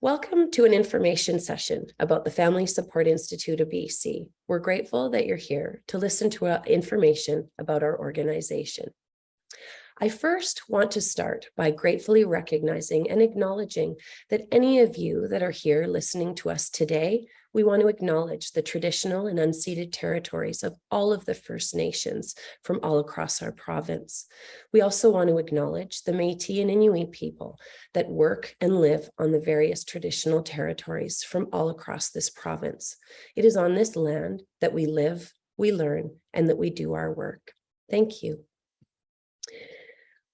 Welcome to an information session about the Family Support Institute of BC. We're grateful that you're here to listen to information about our organization. I first want to start by gratefully recognizing and acknowledging that any of you that are here listening to us today, we want to acknowledge the traditional and unceded territories of all of the First Nations from all across our province. We also want to acknowledge the Métis and Inuit people that work and live on the various traditional territories from all across this province. It is on this land that we live, we learn, and that we do our work. Thank you.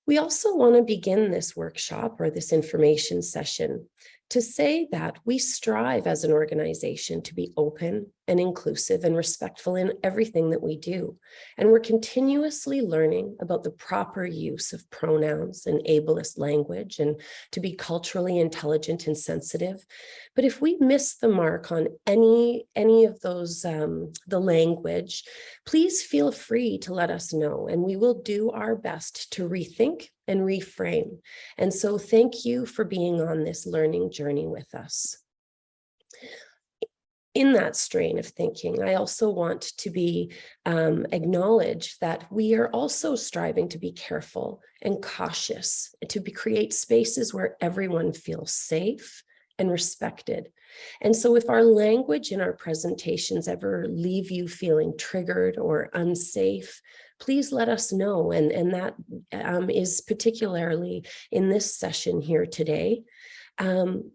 We also want to begin this workshop or this information session to say that we strive as an organization to be open and inclusive and respectful in everything that we do. And we're continuously learning about the proper use of pronouns and ableist language and to be culturally intelligent and sensitive. But if we miss the mark on any of those, the language, please feel free to let us know, and we will do our best to rethink and reframe. And so thank you for being on this learning journey with us. In that strain of thinking, I also want to be acknowledge that we are also striving to be careful and cautious, and to create spaces where everyone feels safe and respected. And so if our language in our presentations ever leave you feeling triggered or unsafe, please let us know. And that is particularly in this session here today.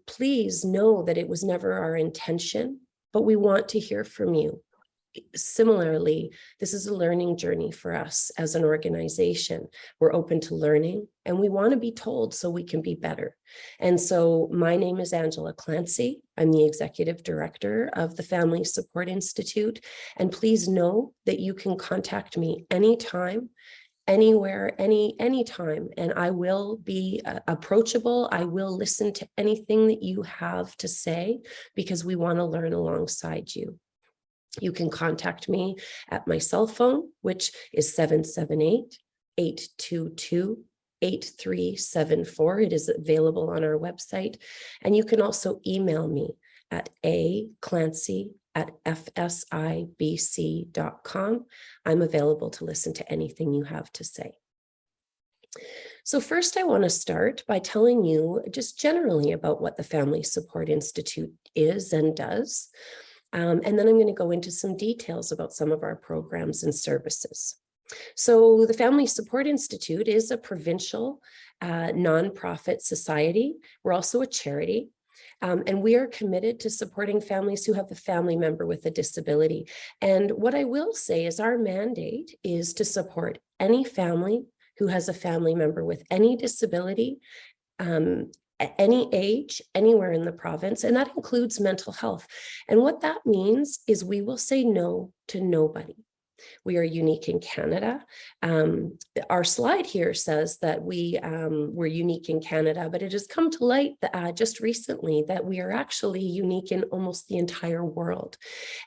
Please know that it was never our intention, but we want to hear from you. Similarly, this is a learning journey for us as an organization. We're open to learning, and we want to be told so we can be better. And so my name is Angela Clancy. I'm the Executive Director of the Family Support Institute. And please know that you can contact me anytime, anywhere, anytime, and I will be approachable. I will listen to anything that you have to say because we want to learn alongside you. You can contact me at my cell phone, which is 778-822-8374. It is available on our website. And you can also email me at aclancy@fsibc.com. I'm available to listen to anything you have to say. So first, I want to start by telling you just generally about what the Family Support Institute is and does. And then I'm going to go into some details about some of our programs and services. So the Family Support Institute is a provincial nonprofit society. We're also a charity. And we are committed to supporting families who have a family member with a disability. And what I will say is our mandate is to support any family who has a family member with any disability, at any age, anywhere in the province, and that includes mental health. And what that means is we will say no to nobody. We are unique in Canada. Our slide here says that we're unique in Canada, but it has come to light just recently that we are actually unique in almost the entire world.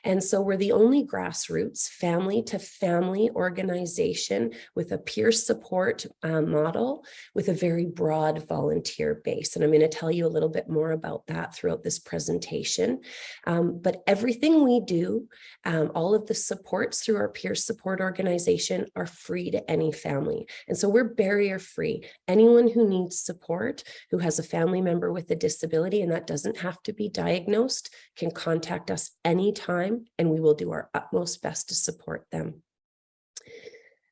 And so we're the only grassroots family-to-family organization with a peer support model with a very broad volunteer base. And I'm going to tell you a little bit more about that throughout this presentation. But everything we do, all of the supports through our peer support organization are free to any family. And so we're barrier free. Anyone who needs support, who has a family member with a disability, and that doesn't have to be diagnosed, can contact us anytime, and we will do our utmost best to support them.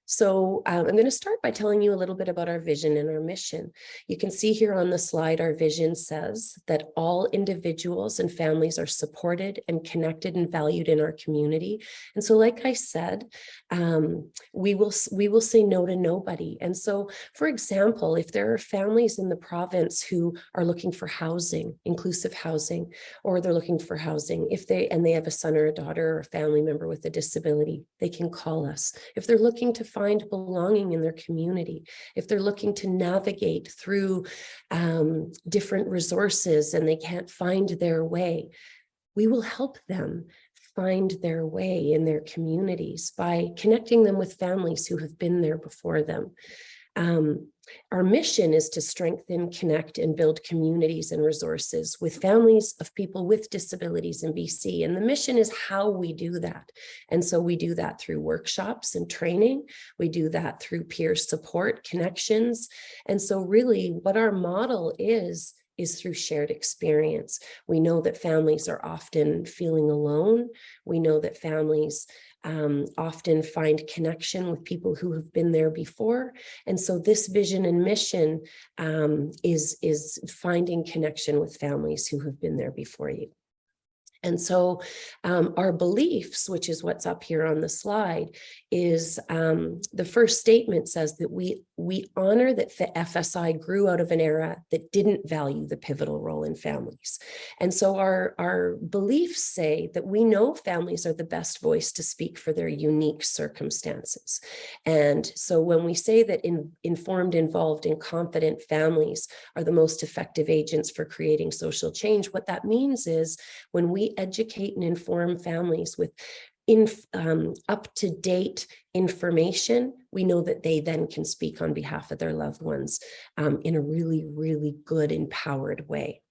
So I'm going to start by telling you a little bit about our vision and our mission. You can see here on the slide, our vision says that all individuals and families are supported and connected and valued in our community. And so, like I said, we will say no to nobody. And so, for example, if there are families in the province who are looking for housing, inclusive housing, or they're looking for housing, if they have a son or a daughter or a family member with a disability, they can call us. If they're looking to find belonging in their community, if they're looking to navigate through different resources and they can't find their way, we will help them find their way in their communities by connecting them with families who have been there before them. Our mission is to strengthen, connect, and build communities and resources with families of people with disabilities in BC. And the mission is how we do that. And so we do that through workshops and training. We do that through peer support, connections. And so really what our model is through shared experience. We know that families are often feeling alone. We know that families often find connection with people who have been there before. And so this vision and mission is finding connection with families who have been there before you. And so our beliefs, which is what's up here on the slide, is the first statement says that we honor that the FSI grew out of an era that didn't value the pivotal role in families. And so our beliefs say that we know families are the best voice to speak for their unique circumstances. And so when we say that informed, involved, and confident families are the most effective agents for creating social change, what that means is when we educate and inform families with up-to-date information, we know that they then can speak on behalf of their loved ones in a really, really good, empowered way.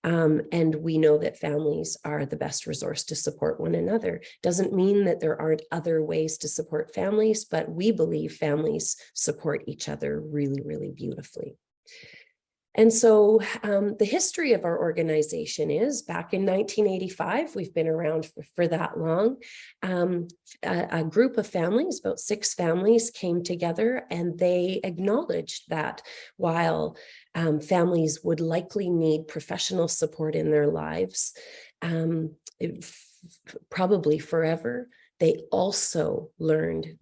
And we know that families are the best resource to support one another. Doesn't mean that there aren't other ways to support families, but we believe families support each other really, really beautifully. And so the history of our organization is back in 1985, we've been around for that long. A group of families, about 6 families, came together and they acknowledged that while families would likely need professional support in their lives, probably forever, they also learned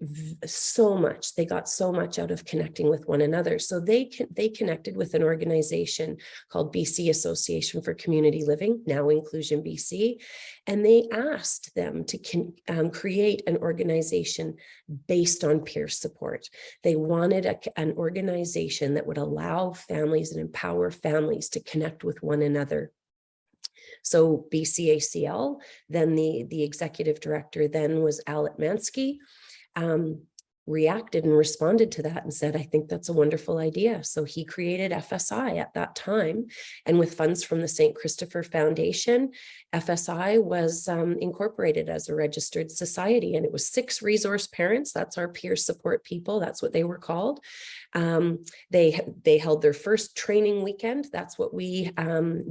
so much. They got so much out of connecting with one another. So they connected with an organization called BC Association for Community Living, now Inclusion BC, and they asked them to create an organization based on peer support. They wanted an organization that would allow families and empower families to connect with one another. So BCACL, then the executive director then was Alet Mansky, reacted and responded to that and said, I think that's a wonderful idea. So he created FSI at that time. And with funds from the St. Christopher Foundation, FSI was incorporated as a registered society. And it was 6 resource parents. That's our peer support people. That's what they were called. They held their first training weekend. That's what we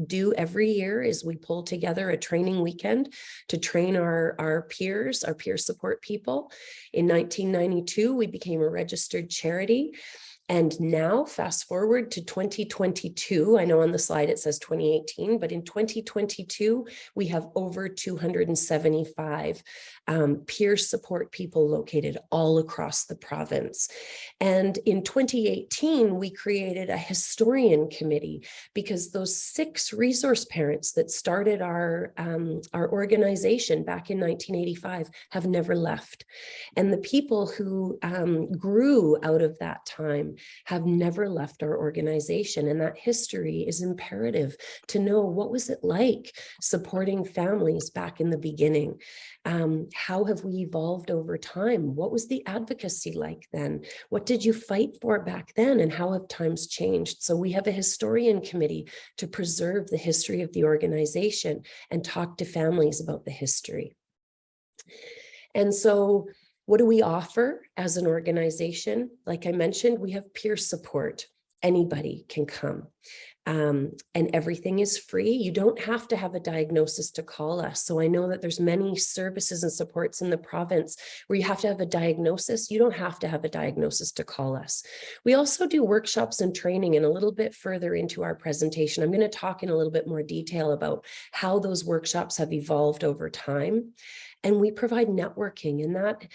do every year, is we pull together a training weekend to train our peers, our peer support people. In 1992, we became a registered charity. And now, fast forward to 2022, I know on the slide it says 2018, but in 2022, we have over 275 peer support people located all across the province. And in 2018, we created a historian committee because those 6 resource parents that started our organization back in 1985 have never left. And the people who grew out of that time have never left our organization. And that history is imperative to know, what was it like supporting families back in the beginning? How have we evolved over time? What was the advocacy like then? What did you fight for back then? And how have times changed? So we have a historian committee to preserve the history of the organization and talk to families about the history. And so what do we offer as an organization? Like I mentioned, we have peer support. Anybody can come. And everything is free. You don't have to have a diagnosis to call us. So I know that there's many services and supports in the province where you have to have a diagnosis. You don't have to have a diagnosis to call us. We also do workshops and training, and a little bit further into our presentation, I'm going to talk in a little bit more detail about how those workshops have evolved over time. And we provide networking, and that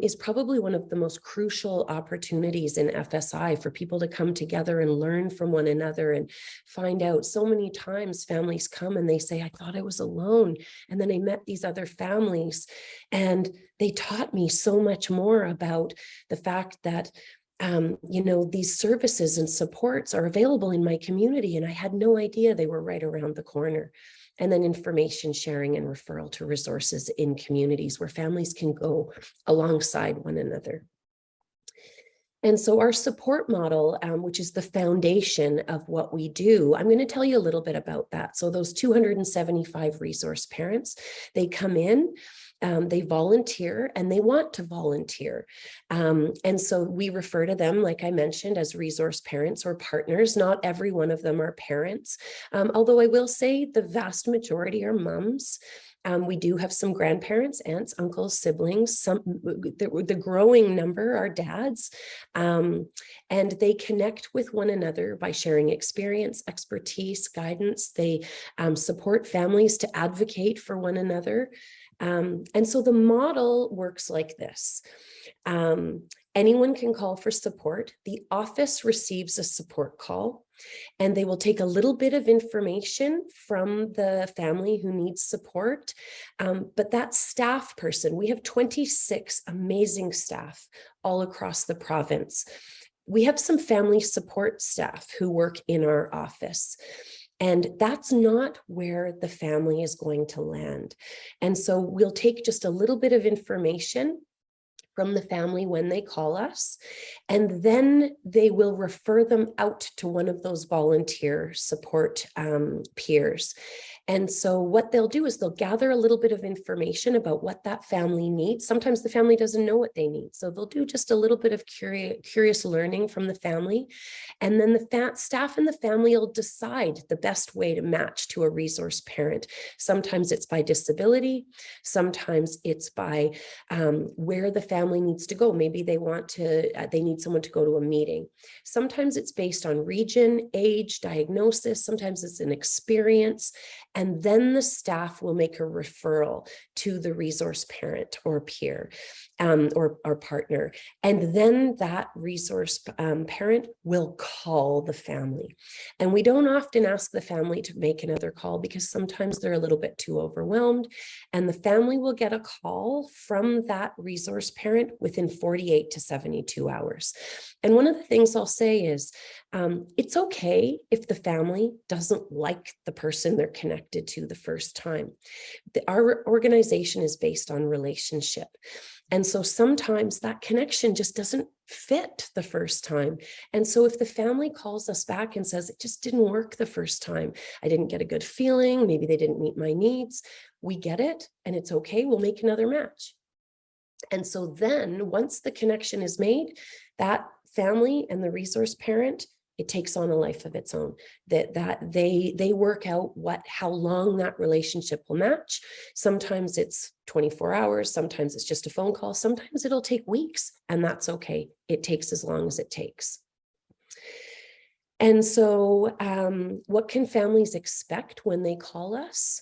is probably one of the most crucial opportunities in FSI for people to come together and learn from one another and find out. So many times families come and they say, I thought I was alone. And then I met these other families and they taught me so much more about the fact that these services and supports are available in my community. And I had no idea they were right around the corner. And then information sharing and referral to resources in communities where families can go alongside one another. And so our support model, which is the foundation of what we do, I'm going to tell you a little bit about that. So those 275 resource parents, they come in, they volunteer, and they want to volunteer. And so we refer to them, like I mentioned, as resource parents or partners. Not every one of them are parents, although I will say the vast majority are moms. We do have some grandparents, aunts, uncles, siblings, the growing number are dads, and they connect with one another by sharing experience, expertise, guidance. They support families to advocate for one another. And so the model works like this. Anyone can call for support. The office receives a support call, and they will take a little bit of information from the family who needs support. But that staff person, we have 26 amazing staff all across the province. We have some family support staff who work in our office. And that's not where the family is going to land. And so we'll take just a little bit of information from the family when they call us, and then they will refer them out to one of those volunteer support peers. And so what they'll do is they'll gather a little bit of information about what that family needs. Sometimes the family doesn't know what they need, so they'll do just a little bit of curious learning from the family. And then the staff and the family will decide the best way to match to a resource parent. Sometimes it's by disability, sometimes it's by where the family needs to go. Maybe they need someone to go to a meeting. Sometimes it's based on region, age, diagnosis. Sometimes it's an experience. And then the staff will make a referral to the resource parent or peer or partner. And then that resource parent will call the family. And we don't often ask the family to make another call because sometimes they're a little bit too overwhelmed. And the family will get a call from that resource parent within 48 to 72 hours. And one of the things I'll say is, it's okay if the family doesn't like the person they're connected to the first time. Our organization is based on relationship. And so sometimes that connection just doesn't fit the first time. And so if the family calls us back and says, it just didn't work the first time, I didn't get a good feeling, maybe they didn't meet my needs, we get it and it's okay, we'll make another match. And so then once the connection is made, that family and the resource parent, it takes on a life of its own. That they work out how long that relationship will match. Sometimes it's 24 hours, sometimes it's just a phone call, sometimes it'll take weeks, and that's okay. It takes as long as it takes. And so what can families expect when they call us?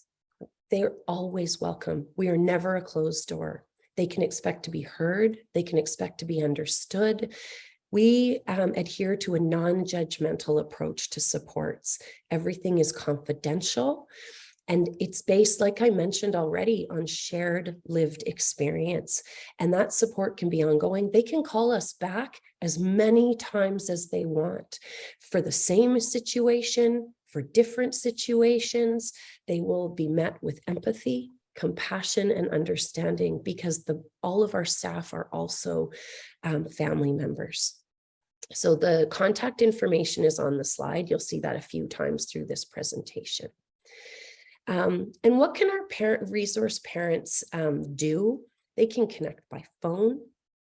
They're always welcome. We are never a closed door. They can expect to be heard. They can expect to be understood. We adhere to a non-judgmental approach to supports. Everything is confidential, and it's based, like I mentioned already, on shared lived experience. And that support can be ongoing. They can call us back as many times as they want for the same situation, for different situations. They will be met with empathy, compassion, and understanding, because all of our staff are also family members. So the contact information is on the slide. You'll see that a few times through this presentation. And what can our resource parents do? They can connect by phone,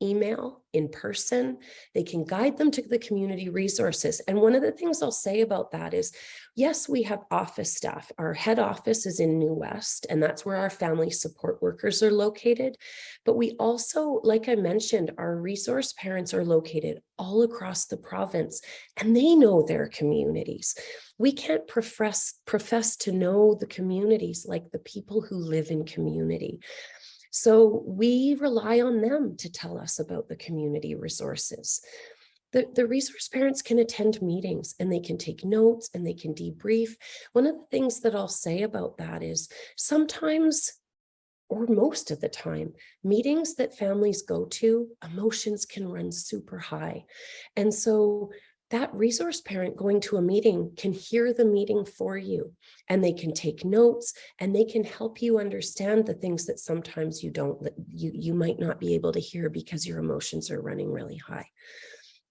email, in person. They can guide them to the community resources. And one of the things I'll say about that is, yes, we have office staff. Our head office is in New West, and that's where our family support workers are located. But we also, like I mentioned, our resource parents are located all across the province, and they know their communities. We can't profess to know the communities like the people who live in community. So we rely on them to tell us about the community resources. The resource parents can attend meetings, and they can take notes, and they can debrief. One of the things that I'll say about that is sometimes, or most of the time, meetings that families go to, emotions can run super high. And so that resource parent going to a meeting can hear the meeting for you, and they can take notes, and they can help you understand the things that sometimes you might not be able to hear because your emotions are running really high.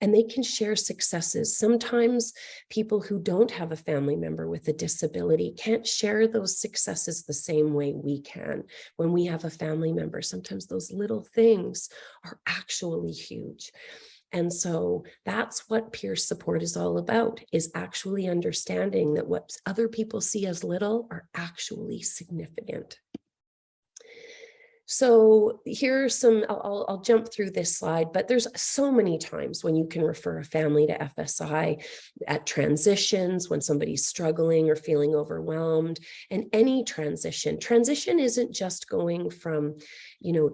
and they can share successes. Sometimes people who don't have a family member with a disability can't share those successes the same way we can when we have a family member. Sometimes those little things are actually huge. And so that's what peer support is all about, is actually understanding that what other people see as little are actually significant. So here are some, I'll jump through this slide, but there's so many times when you can refer a family to FSI at transitions, when somebody's struggling or feeling overwhelmed, and any transition. Transition isn't just going from,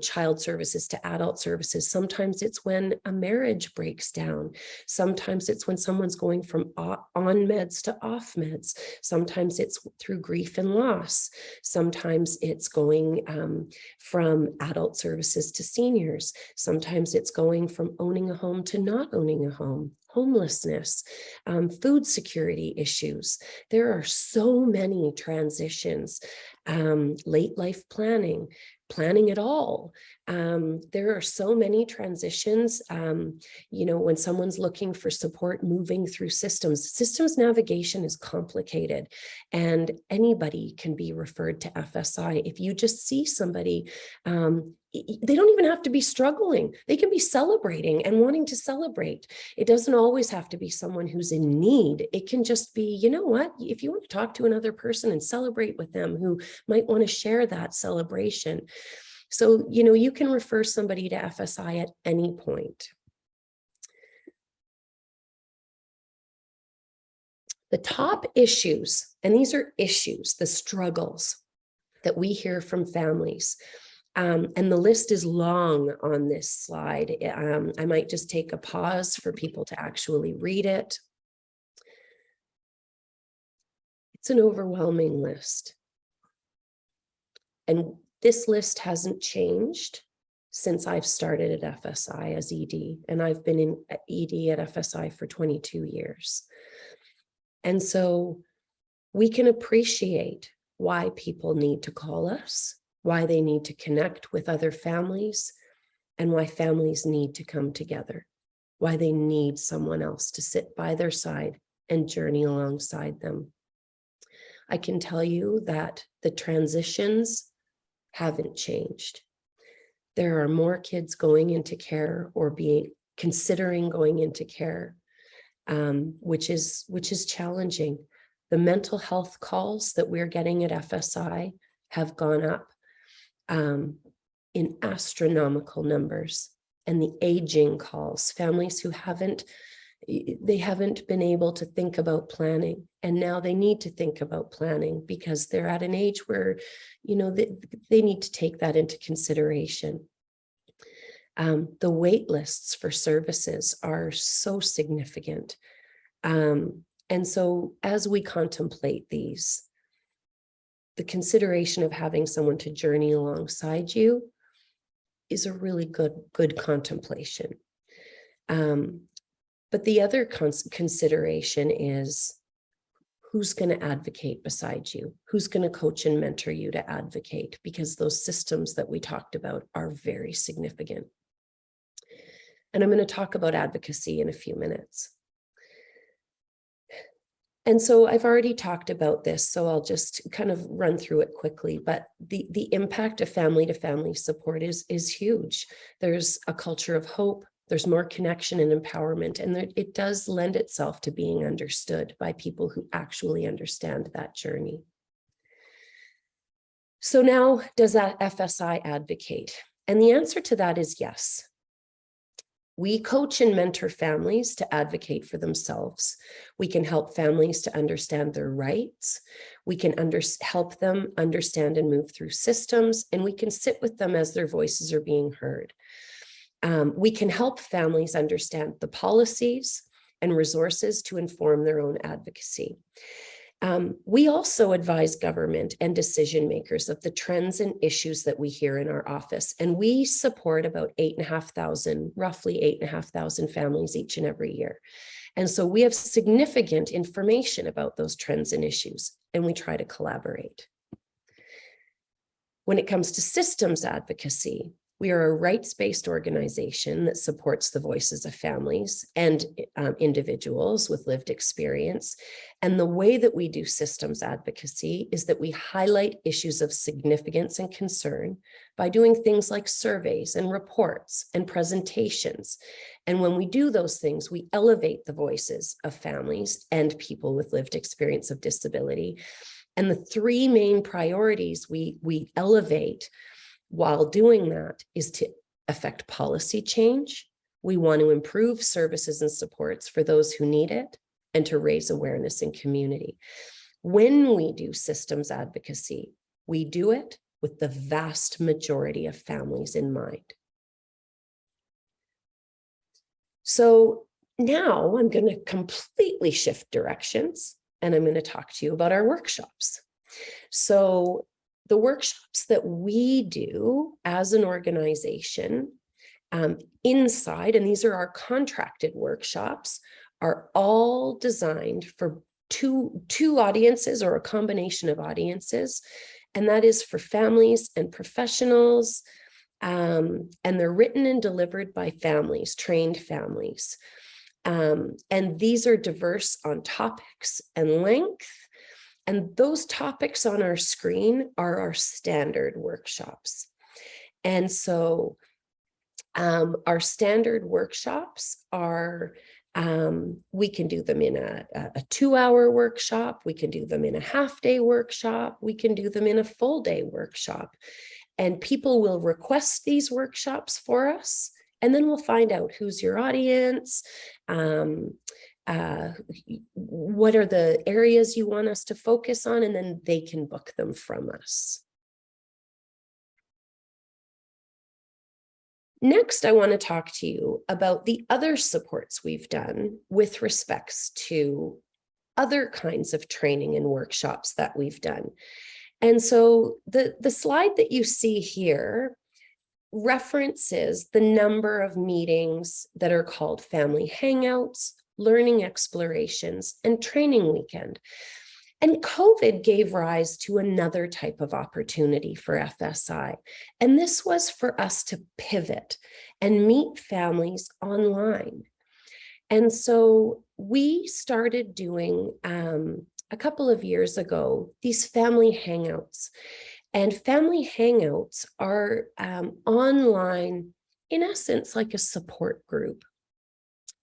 child services to adult services. Sometimes it's when a marriage breaks down. Sometimes it's when someone's going from on meds to off meds. Sometimes it's through grief and loss. Sometimes it's going from adult services to seniors. Sometimes it's going from owning a home to not owning a home, homelessness, food security issues. There are so many transitions, late life planning at all. There are so many transitions, when someone's looking for support moving through systems navigation is complicated, and anybody can be referred to FSI. If you just see somebody, they don't even have to be struggling. They can be celebrating and wanting to celebrate. It doesn't always have to be someone who's in need. It can just be, if you want to talk to another person and celebrate with them who might want to share that celebration. So, you can refer somebody to FSI at any point. The top issues, and these are issues, the struggles that we hear from families, and the list is long on this slide. I might just take a pause for people to actually read it. It's an overwhelming list. And this list hasn't changed since I've started at FSI as ED, and I've been in ED at FSI for 22 years. And so we can appreciate why people need to call us, why they need to connect with other families, and why families need to come together, why they need someone else to sit by their side and journey alongside them. I can tell you that the transitions haven't changed. There are more kids going into care or considering going into care, which is challenging. The mental health calls that we're getting at FSI have gone up in astronomical numbers, and the aging calls, families who haven't been able to think about planning, and now they need to think about planning because they're at an age where, they need to take that into consideration. The wait lists for services are so significant. And so as we contemplate these, the consideration of having someone to journey alongside you is a really good contemplation. But the other consideration is who's going to advocate beside you, who's going to coach and mentor you to advocate, because those systems that we talked about are very significant. And I'm going to talk about advocacy in a few minutes. And so I've already talked about this, so I'll just kind of run through it quickly, but the impact of family-to-family support is huge. There's a culture of hope, there's more connection and empowerment, and it does lend itself to being understood by people who actually understand that journey. So now, does that FSI advocate? And the answer to that is yes. We coach and mentor families to advocate for themselves. We can help families to understand their rights. We can help them understand and move through systems, and we can sit with them as their voices are being heard. We can help families understand the policies and resources to inform their own advocacy. We also advise government and decision makers of the trends and issues that we hear in our office, and we support about roughly 8,500 families each and every year. And so we have significant information about those trends and issues, and we try to collaborate. When it comes to systems advocacy, We are a rights-based organization that supports the voices of families and individuals with lived experience. And the way that we do systems advocacy is that we highlight issues of significance and concern by doing things like surveys and reports and presentations. And when we do those things, we elevate the voices of families and people with lived experience of disability. And the three main priorities we elevate while doing that is to affect policy change. We want to improve services and supports for those who need it, and to raise awareness in community. When we do systems advocacy, we do it with the vast majority of families in mind. So now I'm going to completely shift directions, and I'm going to talk to you about our workshops. So the workshops that we do as an organization inside, and these are our contracted workshops, are all designed for two audiences, or a combination of audiences, and that is for families and professionals, and they're written and delivered by families, trained families. And these are diverse on topics and length. And those topics on our screen are our standard workshops. And so our standard workshops are, we can do them in a 2-hour workshop, we can do them in a half-day workshop, we can do them in a full-day workshop. And people will request these workshops for us, and then we'll find out who's your audience, what are the areas you want us to focus on, and then they can book them from us. Next, I want to talk to you about the other supports we've done with respects to other kinds of training and workshops that we've done. And so the slide that you see here references the number of meetings that are called family hangouts, learning explorations, and training weekend. And COVID gave rise to another type of opportunity for FSI. And this was for us to pivot and meet families online. And so we started doing, a couple of years ago, these family hangouts. And family hangouts are online, in essence, like a support group.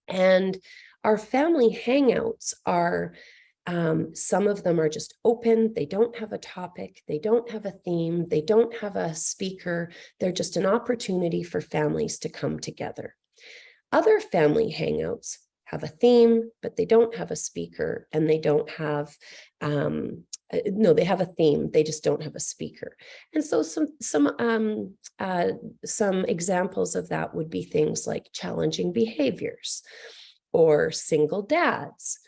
And our family hangouts are, some of them are just open. They don't have a topic. They don't have a theme. They don't have a speaker. They're just an opportunity for families to come together. Other family hangouts have a theme, but they don't have a speaker, and they don't have, no, they have a theme, they just don't have a speaker. And so some examples of that would be things like challenging behaviors or single dads.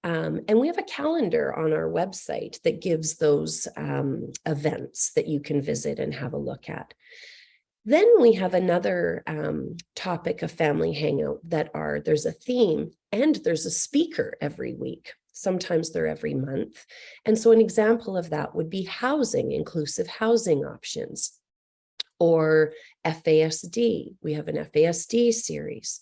And we have a calendar on our website that gives those events that you can visit and have a look at. Then we have another topic of family hangout that there's a theme and there's a speaker every week. Sometimes they're every month. And so an example of that would be housing, inclusive housing options, or FASD. We have an FASD series.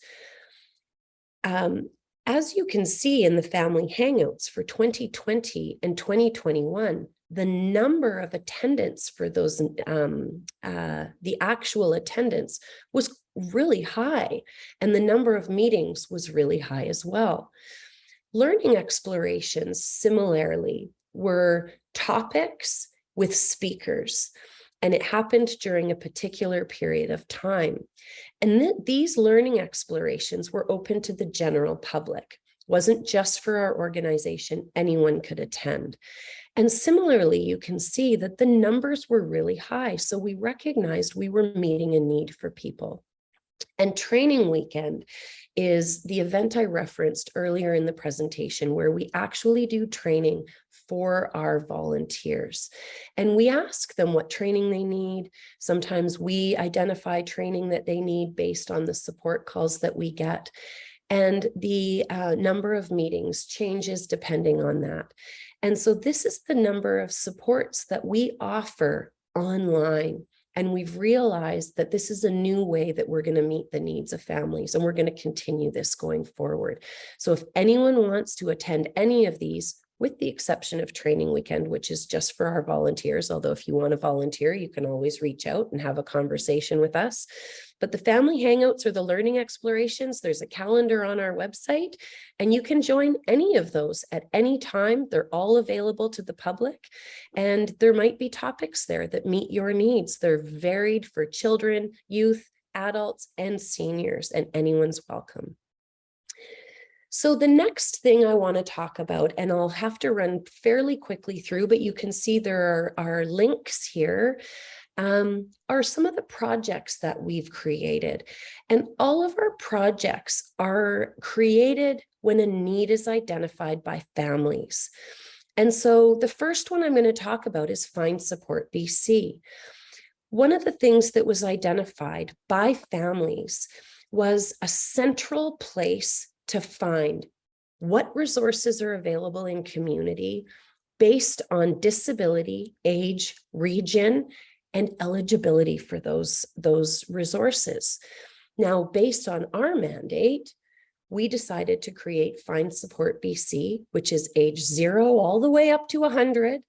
As you can see in the family hangouts for 2020 and 2021, the number of attendance for those, the actual attendance was really high, and the number of meetings was really high as well. Learning explorations, similarly, were topics with speakers, and it happened during a particular period of time. And these learning explorations were open to the general public. It wasn't just for our organization, anyone could attend. And similarly, you can see that the numbers were really high. So we recognized we were meeting a need for people. And training weekend is the event I referenced earlier in the presentation, where we actually do training for our volunteers. And we ask them what training they need. Sometimes we identify training that they need based on the support calls that we get. And the number of meetings changes depending on that. And so this is the number of supports that we offer online And we've realized that this is a new way that we're going to meet the needs of families, and we're going to continue this going forward. So if anyone wants to attend any of these, with the exception of training weekend, which is just for our volunteers, although if you want to volunteer, you can always reach out and have a conversation with us. But the family hangouts or the learning explorations, there's a calendar on our website, and you can join any of those at any time. They're all available to the public, and there might be topics there that meet your needs. They're varied for children, youth, adults, and seniors, and anyone's welcome. So the next thing I want to talk about, and I'll have to run fairly quickly through, but you can see there are links here, are some of the projects that we've created. And all of our projects are created when a need is identified by families. And so the first one I'm going to talk about is Find Support BC. One of the things that was identified by families was a central place to find what resources are available in community based on disability, age, region, and eligibility for those resources. Now, based on our mandate, we decided to create Find Support BC, which is age 0 all the way up to 100,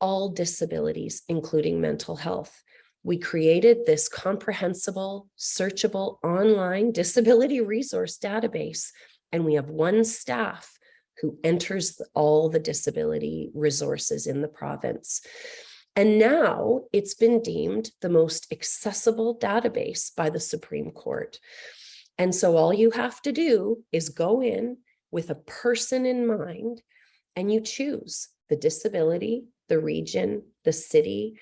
all disabilities, including mental health. We created this comprehensible, searchable online disability resource database, and we have one staff who enters all the disability resources in the province. And now it's been deemed the most accessible database by the Supreme Court. And so all you have to do is go in with a person in mind, and you choose the disability, the region, the city,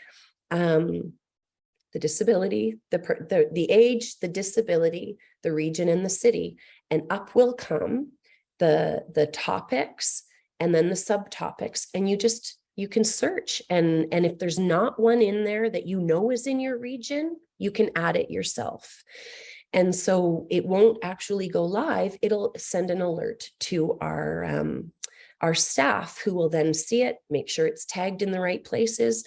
the disability, the age, the disability, the region, and the city. And up will come the topics and then the subtopics. And you can search. And if there's not one in there that you know is in your region, you can add it yourself. And so it won't actually go live. It'll send an alert to our staff, who will then see it, make sure it's tagged in the right places.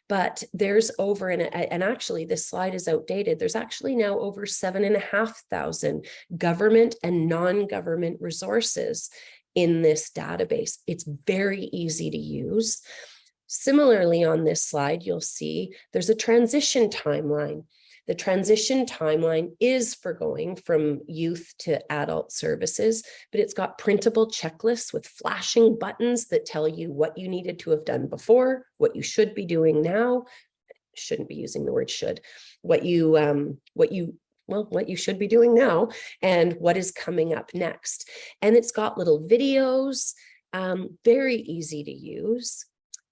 But there's over, and actually this slide is outdated, there's actually now over 7,500 government and non-government resources in this database. It's very easy to use. Similarly, on this slide, you'll see there's a transition timeline. The transition timeline is for going from youth to adult services, but it's got printable checklists with flashing buttons that tell you what you needed to have done before, what you should be doing now. Shouldn't be using the word should. What you should be doing now, and what is coming up next. And it's got little videos, very easy to use.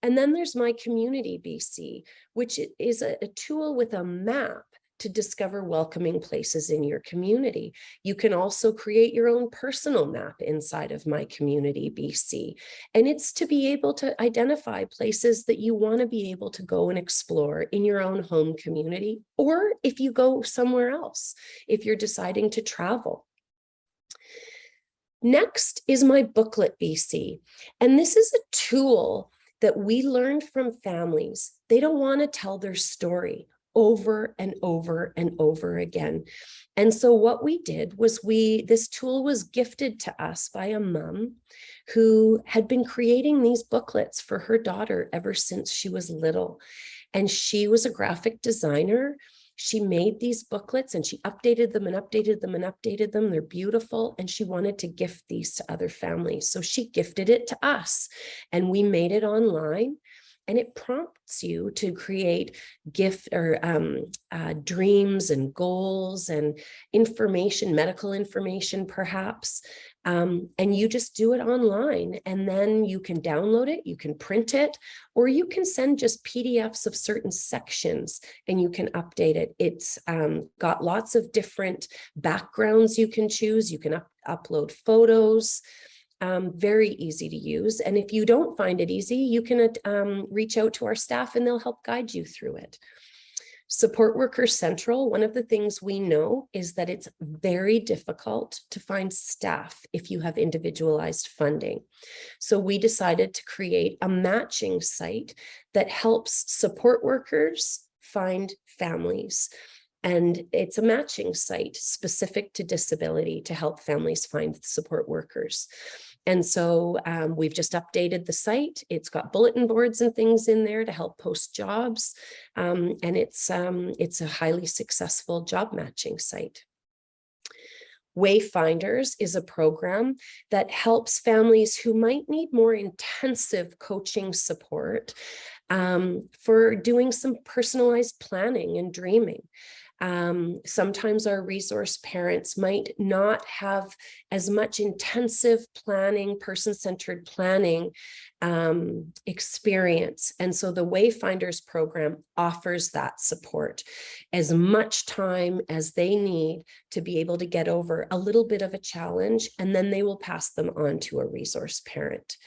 And then there's My Community BC, which is a tool with a map to discover welcoming places in your community. You can also create your own personal map inside of My Community BC. And it's to be able to identify places that you want to be able to go and explore in your own home community, or if you go somewhere else, if you're deciding to travel. Next is My Booklet BC. And this is a tool that we learned from families. They don't want to tell their story over and over and over again. And so what we did was this tool was gifted to us by a mom who had been creating these booklets for her daughter ever since she was little. And she was a graphic designer. She made these booklets and she updated them and updated them and updated them. They're beautiful. And she wanted to gift these to other families. So she gifted it to us, and we made it online. And it prompts you to create gift or dreams and goals and information, medical information perhaps. And you just do it online, and then you can download it, you can print it, or you can send just PDFs of certain sections and you can update it. It's got lots of different backgrounds you can choose. You can upload photos. Very easy to use. And if you don't find it easy, you can reach out to our staff and they'll help guide you through it. Support Worker Central, one of the things we know is that it's very difficult to find staff if you have individualized funding. So we decided to create a matching site that helps support workers find families. And it's a matching site specific to disability to help families find support workers. And so we've just updated the site. It's got bulletin boards and things in there to help post jobs. And it's a highly successful job matching site. Wayfinders is a program that helps families who might need more intensive coaching support for doing some personalized planning and dreaming. Sometimes our resource parents might not have as much intensive planning, person-centered planning experience. And so the Wayfinders program offers that support, as much time as they need to be able to get over a little bit of a challenge, and then they will pass them on to a resource parent.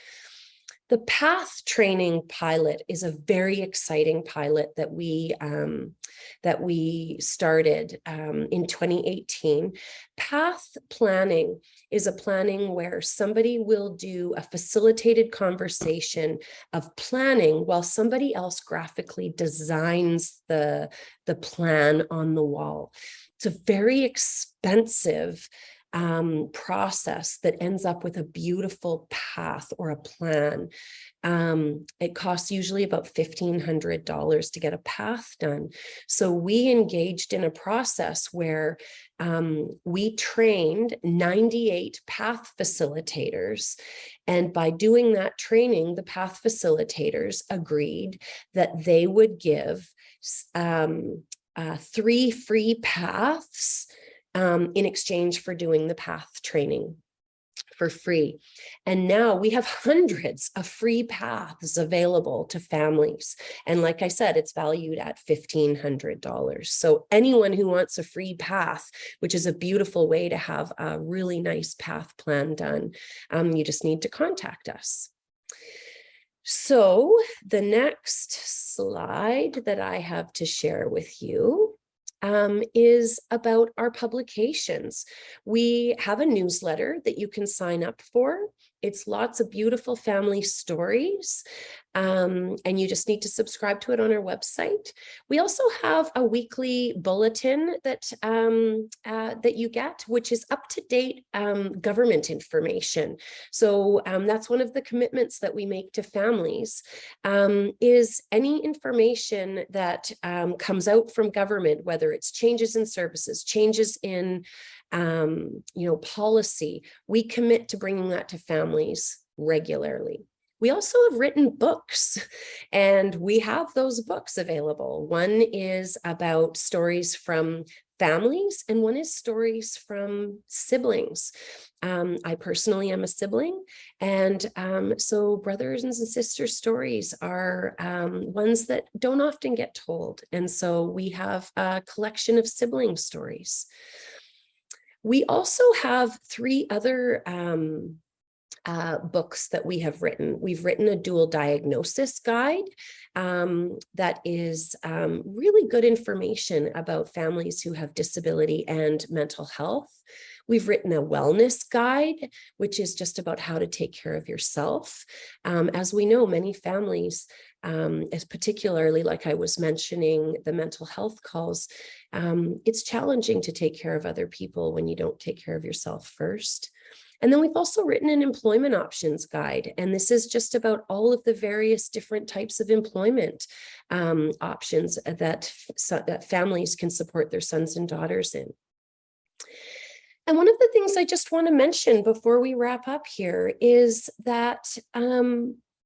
The PATH training pilot is a very exciting pilot that we started in 2018. PATH planning is a planning where somebody will do a facilitated conversation of planning while somebody else graphically designs the plan on the wall. It's a very expensive process that ends up with a beautiful path or a plan. It costs usually about $1,500 to get a path done. So we engaged in a process where we trained 98 path facilitators. And by doing that training, the path facilitators agreed that they would give 3 free paths in exchange for doing the PATH training for free. And now we have hundreds of free paths available to families. And like I said, it's valued at $1,500. So anyone who wants a free path, which is a beautiful way to have a really nice path plan done, you just need to contact us. So the next slide that I have to share with you is about our publications. We have a newsletter that you can sign up for. It's lots of beautiful family stories, and you just need to subscribe to it on our website. We also have a weekly bulletin that that you get, which is up-to-date government information. So that's one of the commitments that we make to families, is any information that comes out from government, whether it's changes in services, changes in policy, we commit to bringing that to families regularly. We also have written books, and we have those books available. One is about stories from families, and one is stories from siblings. I personally am a sibling, and so brothers and sisters stories are ones that don't often get told. And so we have a collection of sibling stories. We also have 3 other books that we have written. We've written a dual diagnosis guide that is really good information about families who have disability and mental health. We've written a wellness guide, which is just about how to take care of yourself. As we know, many families, as particularly like I was mentioning, the mental health calls, it's challenging to take care of other people when you don't take care of yourself first. And then we've also written an employment options guide, and this is just about all of the various different types of employment options that families can support their sons and daughters in. And one of the things I just want to mention before we wrap up here is that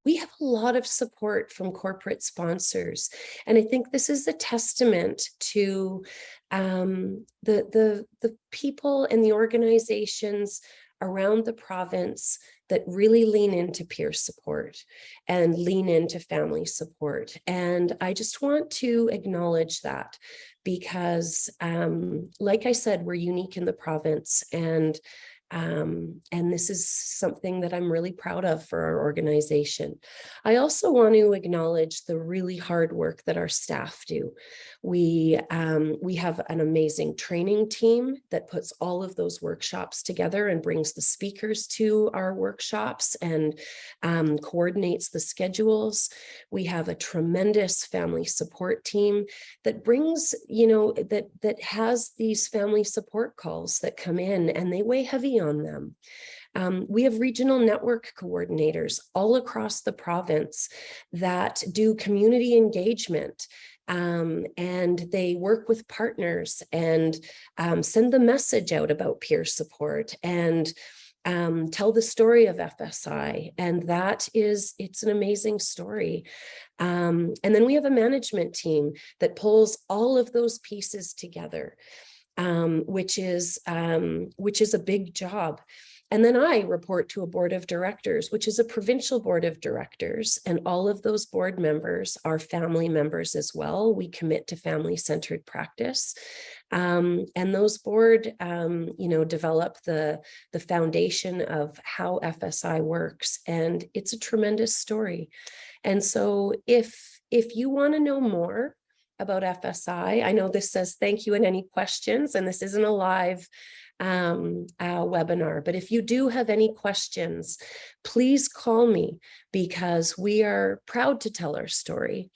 we have a lot of support from corporate sponsors. And I think this is a testament to the people and the organizations around the province that really lean into peer support and lean into family support. And I just want to acknowledge that because, like I said, we're unique in the province, and And this is something that I'm really proud of for our organization. I also want to acknowledge the really hard work that our staff do. We have an amazing training team that puts all of those workshops together and brings the speakers to our workshops and coordinates the schedules. We have a tremendous family support team that brings, that has these family support calls that come in, and they weigh heavy on them. We have regional network coordinators all across the province that do community engagement, and they work with partners and send the message out about peer support and tell the story of FSI. And it's an amazing story. And then we have a management team that pulls all of those pieces together, which is a big job. And then I report to a board of directors, which is a provincial board of directors. And all of those board members are family members as well. We commit to family-centered practice. And those board, develop the foundation of how FSI works. And it's a tremendous story. And so if you want to know more about FSI, I know this says thank you and any questions, and this isn't a live webinar, but if you do have any questions, please call me, because we are proud to tell our story.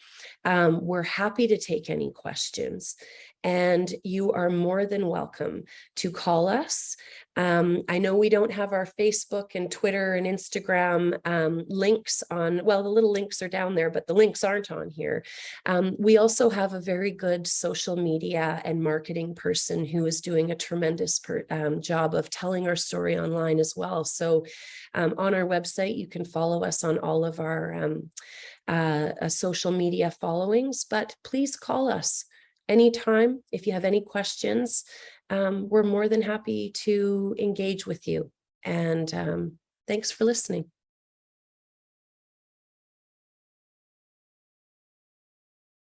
We're happy to take any questions, and you are more than welcome to call us. I know we don't have our Facebook and Twitter and Instagram links on, well, the little links are down there, but the links aren't on here. We also have a very good social media and marketing person who is doing a tremendous job of telling our story online as well. So on our website, you can follow us on all of our social media followings, but please call us anytime if you have any questions. We're more than happy to engage with you. And thanks for listening.